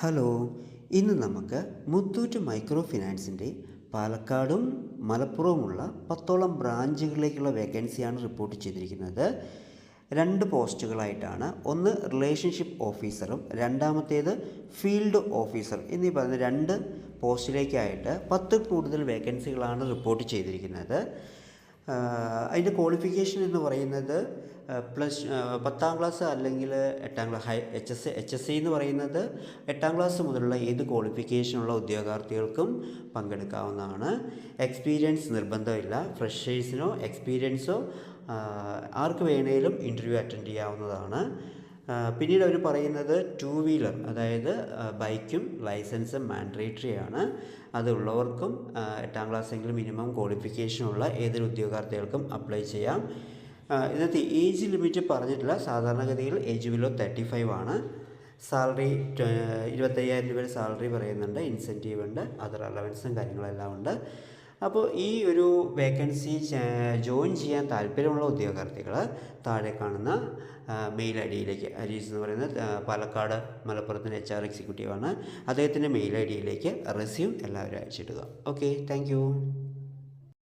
Hello, ഇന്ന് നമുക്ക് Muthoot micro ഫിനാൻസിൻ്റെ പാലക്കാടും മലപ്പുറവുമുള്ള 10ഓളം ബ്രാഞ്ചുകളിലേക്കുള്ള വേക്കൻസിയാണ് റിപ്പോർട്ട് ചെയ്തിരിക്കുന്നത്. 2 പോസ്റ്റുകളായിട്ടാണ്. ഒന്ന് റിലേഷൻഷിപ്പ് ഓഫീസറും രണ്ടാമത്തേത് ഫീൽഡ് ഓഫീസർ എന്നീ പറയുന്ന 2 പോസ്റ്റിലേക്കായിട്ട് 10 കൂടുതൽ വേക്കൻസികളാണ് റിപ്പോർട്ട് ചെയ്തിരിക്കുന്നത്. അതിൻ്റെ ക്വാളിഫിക്കേഷൻ എന്ന് പറയുന്നത് പത്താം ക്ലാസ് അല്ലെങ്കിൽ എട്ടാം ക്ലാസ് എച്ച് എസ് സി എന്ന് പറയുന്നത് 8ാം ക്ലാസ് മുതലുള്ള ഏത് ക്വാളിഫിക്കേഷനുള്ള ഉദ്യോഗാർത്ഥികൾക്കും പങ്കെടുക്കാവുന്നതാണ്. എക്സ്പീരിയൻസ് നിർബന്ധമില്ല. ഫ്രഷേഴ്സിനോ എക്സ്പീരിയൻസോ ആർക്ക് വേണേലും ഇൻ്റർവ്യൂ അറ്റൻഡ് ചെയ്യാവുന്നതാണ്. പിന്നീട് അവർ പറയുന്നത് 2 വീലർ, അതായത് ബൈക്കും ലൈസൻസും മാൻഡേറ്ററി ആണ്. അതുള്ളവർക്കും 8ാം ക്ലാസ്സെങ്കിലും മിനിമം ക്വാളിഫിക്കേഷനുള്ള ഏതൊരു ഉദ്യോഗാർത്ഥികൾക്കും അപ്ലൈ ചെയ്യാം. ഇതിനകത്ത് ഏജ് ലിമിറ്റ് പറഞ്ഞിട്ടില്ല. സാധാരണഗതിയിൽ ഏജ് ബിലോ 35 ആണ്. സാലറി 25,000 രൂപ സാലറി പറയുന്നുണ്ട്. ഇൻസെൻറ്റീവ് ഉണ്ട്, അതർ അലവൻസും കാര്യങ്ങളെല്ലാം ഉണ്ട്. അപ്പോൾ ഈ ഒരു വേക്കൻസി ജോയിൻ ചെയ്യാൻ താല്പര്യമുള്ള ഉദ്യോഗാർത്ഥികൾ താഴെ കാണുന്ന മെയിൽ ഐ ഡിയിലേക്ക്, അരീസ് എന്ന് പറയുന്നത് പാലക്കാട് മലപ്പുറത്തിൻ്റെ HR എക്സിക്യൂട്ടീവാണ്, അദ്ദേഹത്തിൻ്റെ മെയിൽ ഐ ഡിയിലേക്ക് റെസ്യൂം എല്ലാവരും അയച്ചിടുക. Okay, thank